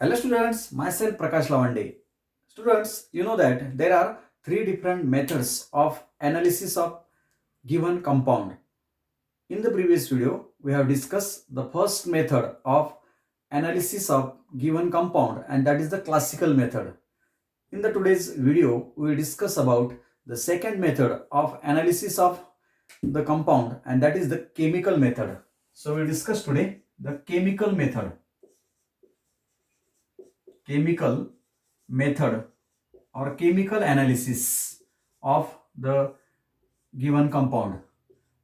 Hello students, myself Prakash Lavande. Students, you know that there are three different methods of analysis of given compound. In the previous video, we have discussed the first method of analysis of given compound, and that is the classical method. In the today's video, we will discuss about the second method of analysis of the compound, and that is the chemical method. So we discuss today the chemical method. Chemical method or chemical analysis of the given compound.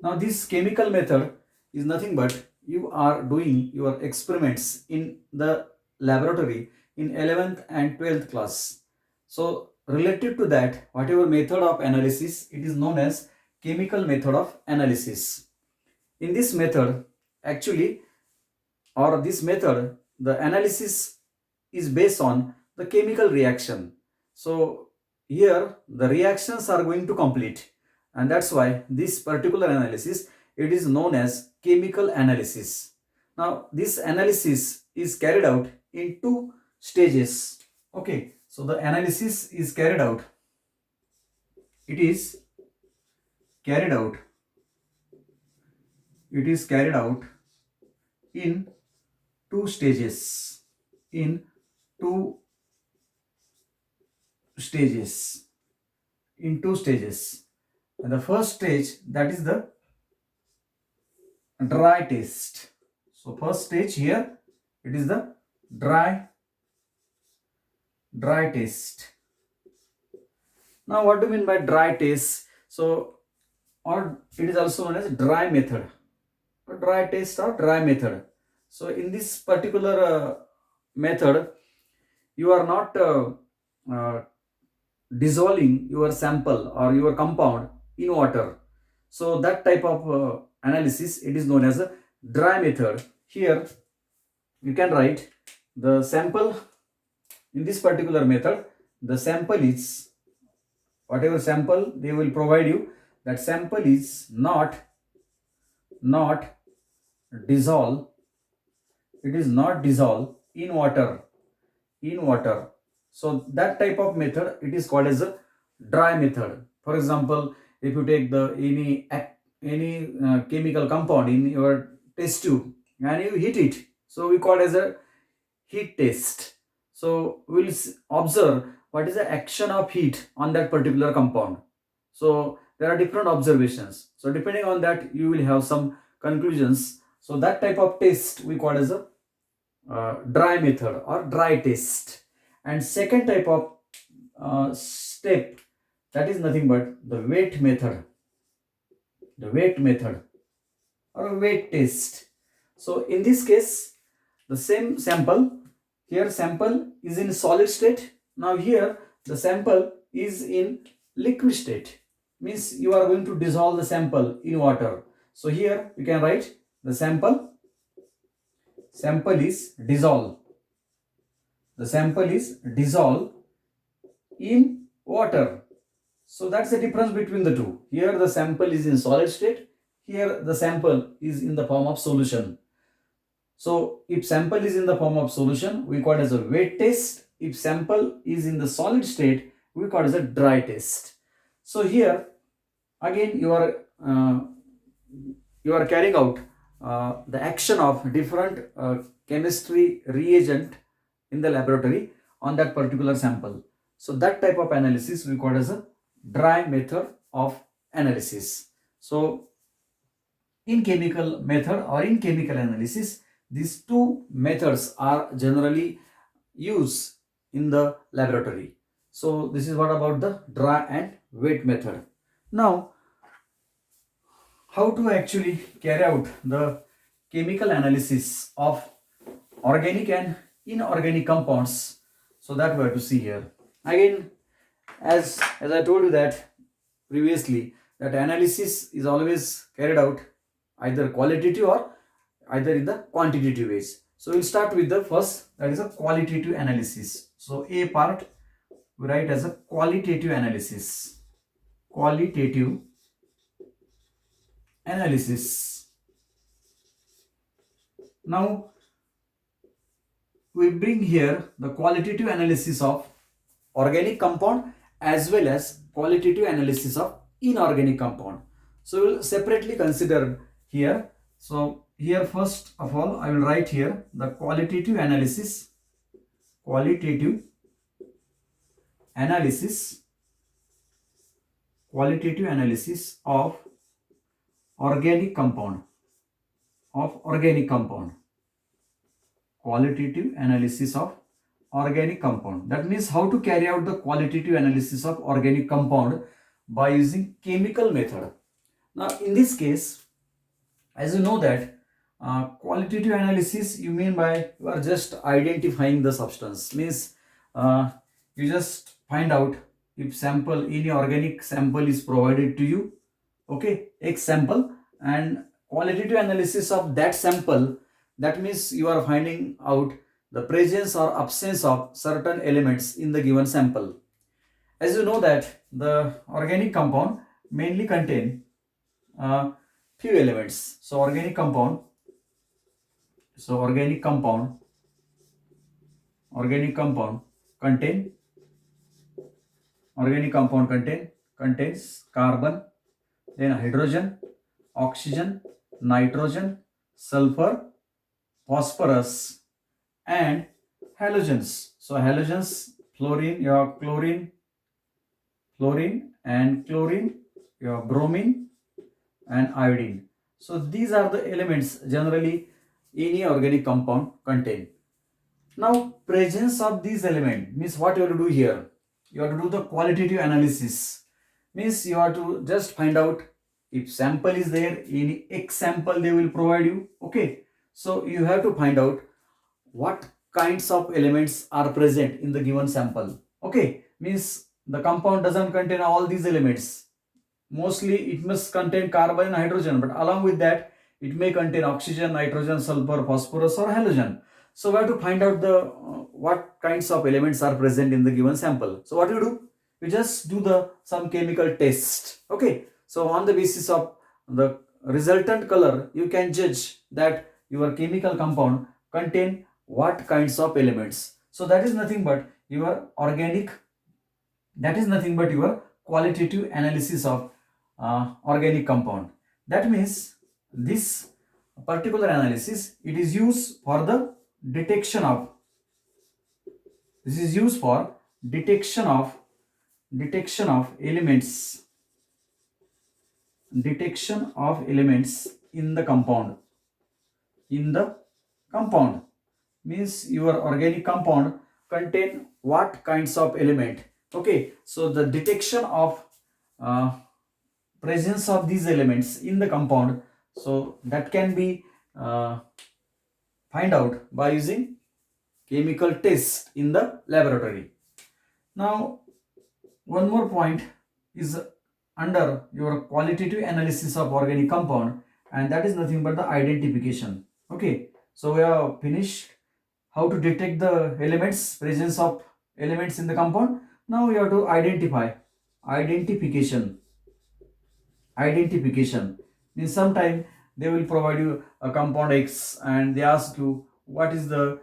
Now this chemical method is nothing but you are doing your experiments in the laboratory in 11th and 12th class. So related to that, whatever method of analysis, it is known as chemical method of analysis. In this method, actually, or this method, the analysis is based on the chemical reaction. So here the reactions are going to complete, and that's why this particular analysis, it is known as chemical analysis. Now this analysis is carried out in two stages. Okay, so the analysis is carried out, it is carried out it is carried out in two stages, in two stages in two stages. And the first stage, that is the dry test. So first stage here, it is the dry test. Now what do you mean by dry test? So, or it is also known as dry method, or dry test or dry method. So in this particular method, you are not uh, dissolving your sample or your compound in water. So that type of analysis, it is known as a dry method. Here you can write the sample. In this particular method, the sample is, whatever sample they will provide you, that sample is not dissolve, it is not dissolve in water. So that type of method, it is called as a dry method. For example, if you take the any chemical compound in your test tube and you heat it, so we call it as a heat test. So we'll observe what is the action of heat on that particular compound. So there are different observations. So depending on that, you will have some conclusions. So that type of test we call as a dry method or dry test. And second type of step, that is nothing but the wet method, or a wet test. So in this case, the same sample, here sample is in solid state. Now here the sample is in liquid state, means you are going to dissolve the sample in water. So here you can write the sample is dissolved, the sample is dissolved in water. So that's the difference between the two. Here the sample is in solid state, here the sample is in the form of solution. So if sample is in the form of solution, we call it as a wet test. If sample is in the solid state, we call it as a dry test. So here again you are carrying out the action of different chemistry reagent in the laboratory on that particular sample. So that type of analysis we call as a dry method of analysis. So in chemical method or in chemical analysis, these two methods are generally used in the laboratory. So this is what about the dry and wet method. Now, how to actually carry out the chemical analysis of organic and inorganic compounds? So that we have to see here. Again, as I told you that previously, that analysis is always carried out either qualitative or either in the quantitative ways. So we'll start with the first, that is a qualitative analysis. So A part we write as a qualitative analysis. Qualitative analysis. Now we bring here the qualitative analysis of organic compound as well as qualitative analysis of inorganic compound. So we will separately consider here. So here first of all I will write here the qualitative analysis of organic compound qualitative analysis of organic compound. That means how to carry out the qualitative analysis of organic compound by using chemical method. Now in this case, as you know that qualitative analysis, you mean by you are just identifying the substance, means you just find out if sample, any organic sample is provided to you, okay, X sample, and qualitative analysis of that sample, that means you are finding out the presence or absence of certain elements in the given sample. As you know that the organic compound mainly contain few elements. So organic compound contain contains carbon, then hydrogen, oxygen, nitrogen, sulfur, phosphorus, and halogens. So halogens, fluorine, your chlorine, and chlorine, your bromine, and iodine. So these are the elements generally any organic compound contain. Now presence of these elements means what you have to do here. You have to do the qualitative analysis. Means you have to just find out if sample is there, any X sample they will provide you. Okay. So you have to find out what kinds of elements are present in the given sample. Okay. Means the compound doesn't contain all these elements. Mostly it must contain carbon and hydrogen, but along with that it may contain oxygen, nitrogen, sulfur, phosphorus, or halogen. So we have to find out the what kinds of elements are present in the given sample. So what do? We just do the some chemical test. Okay. So on the basis of the resultant color, you can judge that your chemical compound contain what kinds of elements. So that is nothing but your qualitative analysis of organic compound. That means this particular analysis, it is used for the detection of elements in the compound. Means your organic compound contain what kinds of element. Okay, so the detection of presence of these elements in the compound, so that can be find out by using chemical test in the laboratory. Now one more point is under your qualitative analysis of organic compound, and that is nothing but the identification. Okay, so we have finished how to detect the presence of elements in the compound. Now we have to identification means sometime they will provide you a compound X and they ask you what is the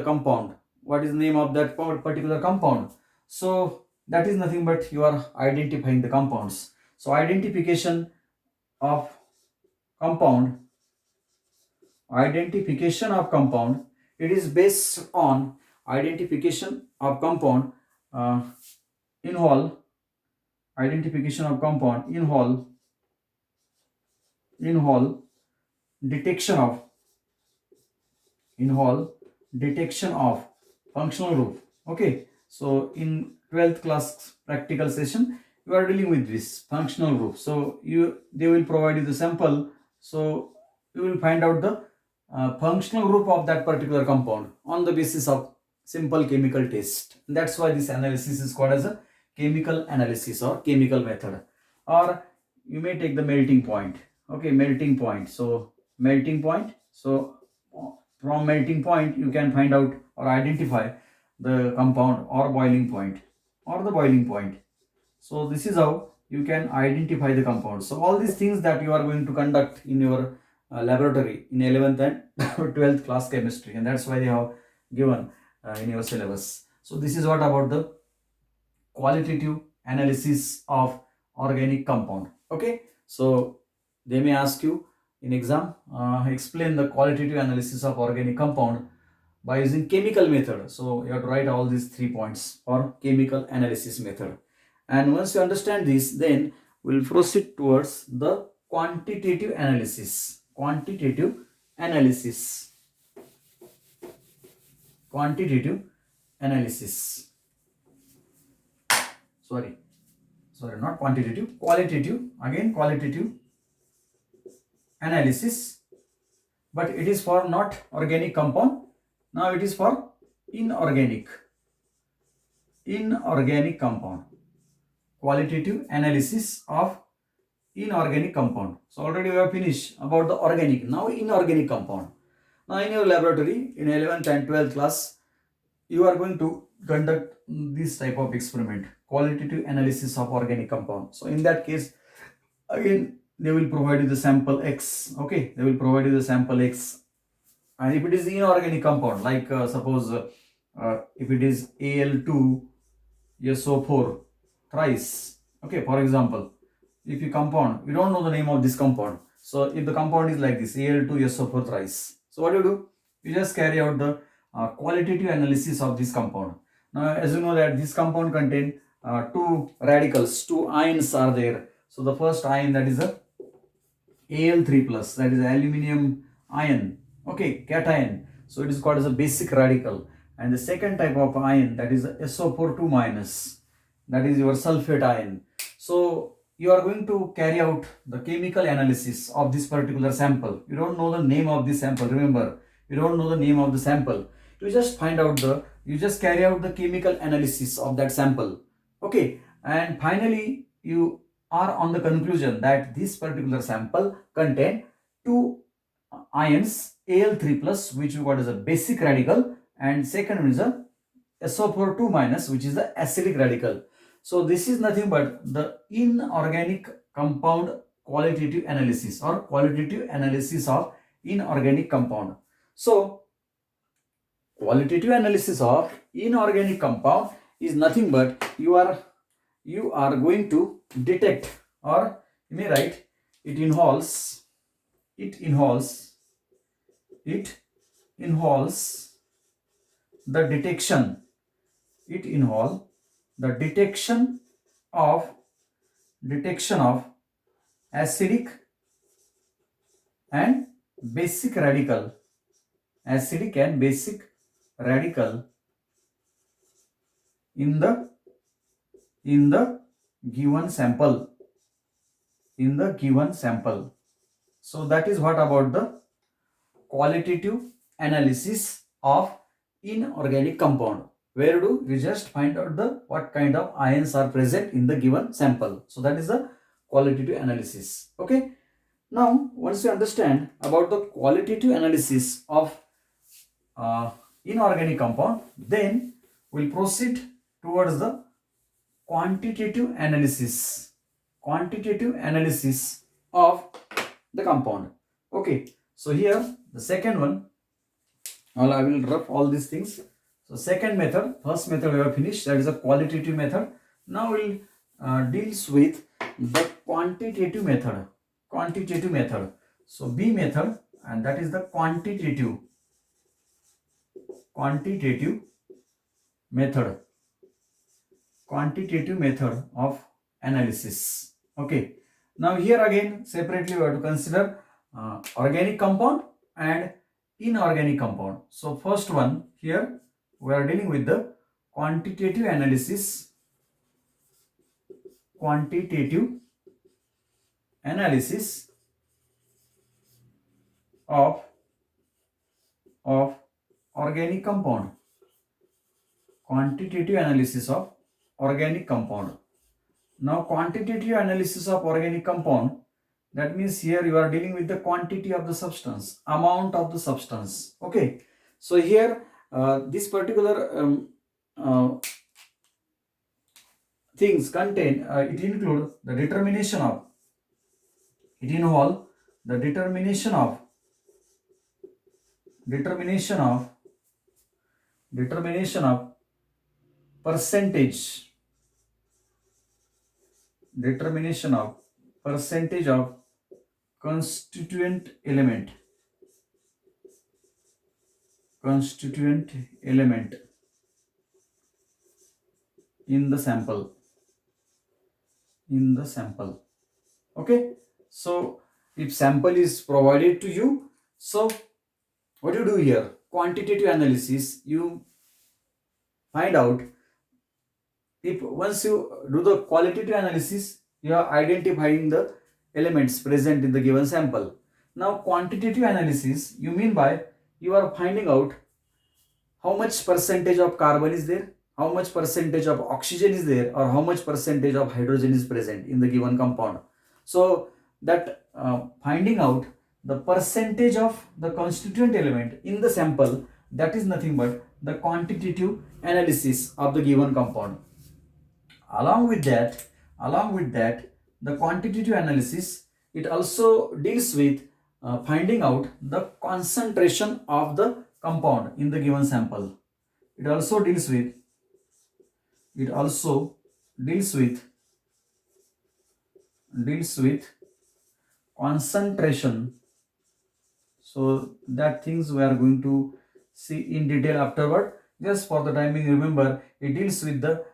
compound, what is the name of that particular compound. So that is nothing but you are identifying the compounds. So identification of compound, it is based on identification of compound involve detection of functional group. Okay, so in 12th class practical session you are dealing with this functional group. So they will provide you the sample, so you will find out the functional group of that particular compound on the basis of simple chemical test. That's why this analysis is called as a chemical analysis or chemical method. Or you may take the melting point. Okay, melting point. So from melting point you can find out or identify the compound, or boiling point. So this is how you can identify the compound. So all these things that you are going to conduct in your laboratory in 11th and 12th class chemistry, and that's why they have given in your syllabus. So this is what about the qualitative analysis of organic compound. Okay, so they may ask you in exam, explain the qualitative analysis of organic compound by using chemical method. So you have to write all these 3 points for chemical analysis method. And once you understand this, then we'll proceed towards the quantitative analysis. Quantitative analysis. Quantitative analysis. Sorry, not quantitative, qualitative. Again, qualitative analysis, but it is for not organic compound. Now it is for inorganic compound. Qualitative analysis of inorganic compound. So already we have finished about the organic. Now inorganic compound. Now in your laboratory in 11th and 12th class, you are going to conduct this type of experiment, qualitative analysis of organic compound. So in that case, again they will provide you the sample X. Okay, they will provide you the sample X, and if it is inorganic compound, like suppose if it is Al2SO4 thrice. Okay, for example, if you compound, you don't know the name of this compound. So if the compound is like this, Al2SO4 thrice, so what do? You just carry out the qualitative analysis of this compound. Now as you know that this compound contain two radicals, two ions are there. So the first ion, that is a Al3 plus, that is aluminium ion. Okay, cation. So it is called as a basic radical. And the second type of ion, that is SO4 2 minus, that is your sulfate ion. So you are going to carry out the chemical analysis of this particular sample. You don't know the name of this sample. Remember, you don't know the name of the sample. You just find out you just carry out the chemical analysis of that sample. Okay, and finally you are on the conclusion that this particular sample contain two ions, Al3 plus, which we got as a basic radical, and second one is a SO4 2 minus, which is the acidic radical. So this is nothing but the inorganic compound qualitative analysis, or qualitative analysis of inorganic compound. So qualitative analysis of inorganic compound is nothing but you are going to detect, or you may write it involves the detection of acidic and basic radical in the given sample. So that is what about the qualitative analysis of inorganic compound. Where do we just find out the what kind of ions are present in the given sample. So that is the qualitative analysis. Okay, now once you understand about the qualitative analysis of inorganic compound, then we'll proceed towards the quantitative analysis of the compound. Okay, so here the second one, I will rough all these things. So second method, first method we have finished, that is a qualitative method. Now we'll deals with the quantitative method. So B method, and that is the quantitative method of analysis. Okay, now here again separately we have to consider organic compound and inorganic compound. So first one, here we are dealing with the quantitative analysis of organic compound. Now quantitative analysis of organic compound, that means here you are dealing with the quantity of the substance, amount of the substance. Okay, so here this particular things contain, it include the determination of, it involve the determination of percentage of constituent element in the sample. Okay, so if sample is provided to you, so what you do here, quantitative analysis, you find out, if once you do the qualitative analysis, you are identifying the elements present in the given sample. Now quantitative analysis, you mean by you are finding out how much percentage of carbon is there, how much percentage of oxygen is there, or how much percentage of hydrogen is present in the given compound. So that finding out the percentage of the constituent element in the sample, that is nothing but the quantitative analysis of the given compound. Along with that, the quantitative analysis, it also deals with finding out the concentration of the compound in the given sample. It also deals with concentration. So that things we are going to see in detail afterward. Just for the time being, remember, it deals with the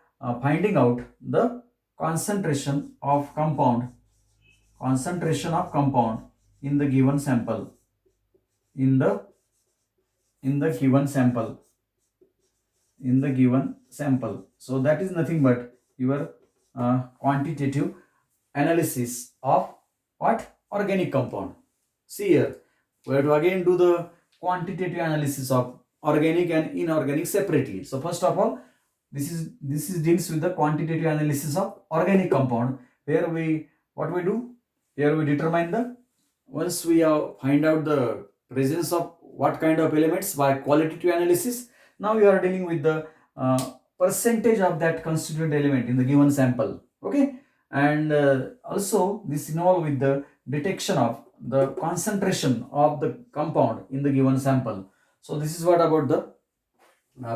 finding out the concentration of compound in the given sample, in the given sample. So that is nothing but your quantitative analysis of what? Organic compound. See here, we have to again do the quantitative analysis of organic and inorganic separately. So first of all, this is deals with the quantitative analysis of organic compound, where what we do here, we determine the, once we find out the presence of what kind of elements by qualitative analysis. Now we are dealing with the percentage of that constituent element in the given sample. Okay, and also this involve with the detection of the concentration of the compound in the given sample. So this is what about the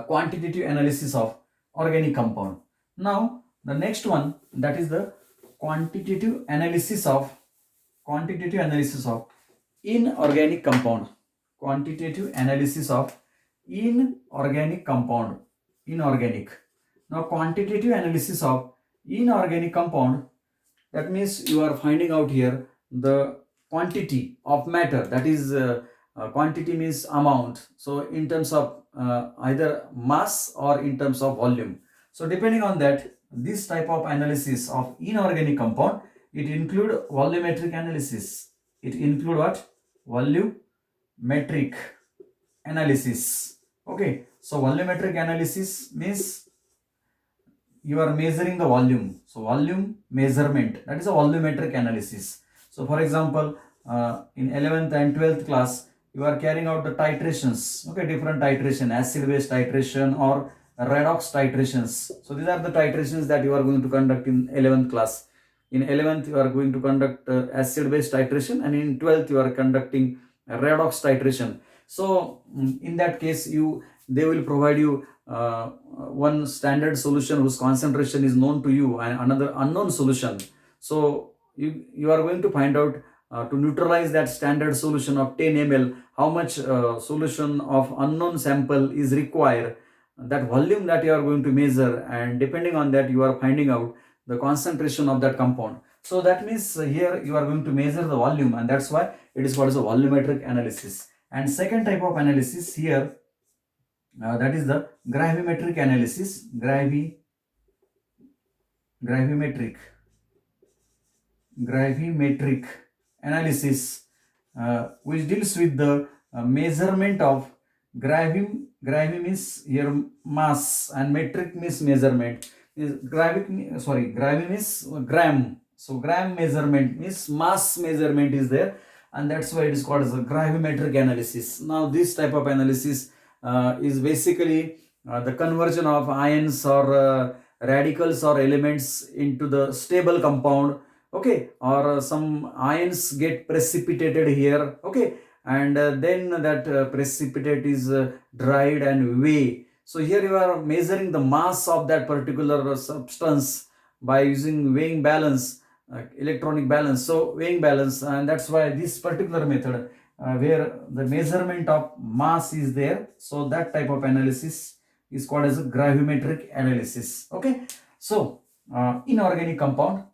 quantitative analysis of organic compound. Now the next one, that is the quantitative analysis of inorganic compound. Quantitative analysis of inorganic compound. Now quantitative analysis of inorganic compound, that means you are finding out here the quantity of matter, that is quantity means amount, so in terms of either mass or in terms of volume. So depending on that, this type of analysis of inorganic compound, it include volumetric analysis. It include what? Volumetric analysis. Okay, so volumetric analysis means you are measuring the volume. So volume measurement, that is a volumetric analysis. So for example, in 11th and 12th class, you are carrying out the titrations. Okay, different titration, acid base titration or redox titrations. So these are the titrations that you are going to conduct in 11th class. In 11th, you are going to conduct acid base titration, and in 12th, you are conducting redox titration. So in that case, they will provide you one standard solution whose concentration is known to you and another unknown solution. So you are going to find out to neutralize that standard solution of 10 ml, how much solution of unknown sample is required, that volume that you are going to measure, and depending on that, you are finding out the concentration of that compound. So that means here you are going to measure the volume, and that's why it is called as a volumetric analysis. And second type of analysis here, that is the gravimetric analysis. Gravimetric analysis, which deals with the measurement of gravi means here mass, and metric means measurement. Gravi means gram. So gram measurement means mass measurement is there, and that's why it is called as a gravimetric analysis. Now this type of analysis is basically the conversion of ions or radicals or elements into the stable compound okay, or some ions get precipitated here, okay, and then that precipitate is dried and weighed. So here you are measuring the mass of that particular substance by using weighing balance, electronic balance. So weighing balance, and that's why this particular method where the measurement of mass is there, so that type of analysis is called as a gravimetric analysis. Okay, so inorganic compound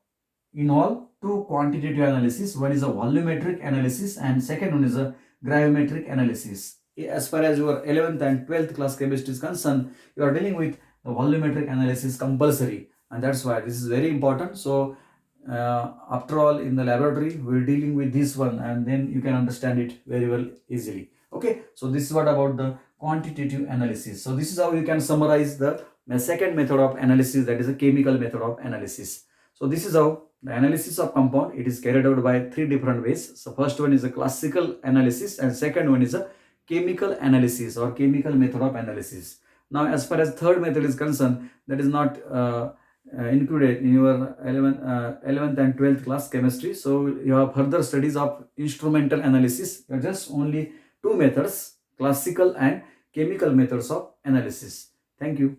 involve two quantitative analysis. One is a volumetric analysis and second one is a gravimetric analysis. As far as your 11th and 12th class chemistry is concerned, you are dealing with the volumetric analysis compulsory, and that's why this is very important. So after all, in the laboratory we're dealing with this one, and then you can understand it very well easily. Okay, so this is what about the quantitative analysis. So this is how you can summarize the second method of analysis, that is a chemical method of analysis. So this is how the analysis of compound, it is carried out by three different ways. So first one is a classical analysis and second one is a chemical analysis or chemical method of analysis. Now as far as third method is concerned, that is not included in your 11th and 12th class chemistry. So you have further studies of instrumental analysis. You are just only two methods, classical and chemical methods of analysis. Thank you.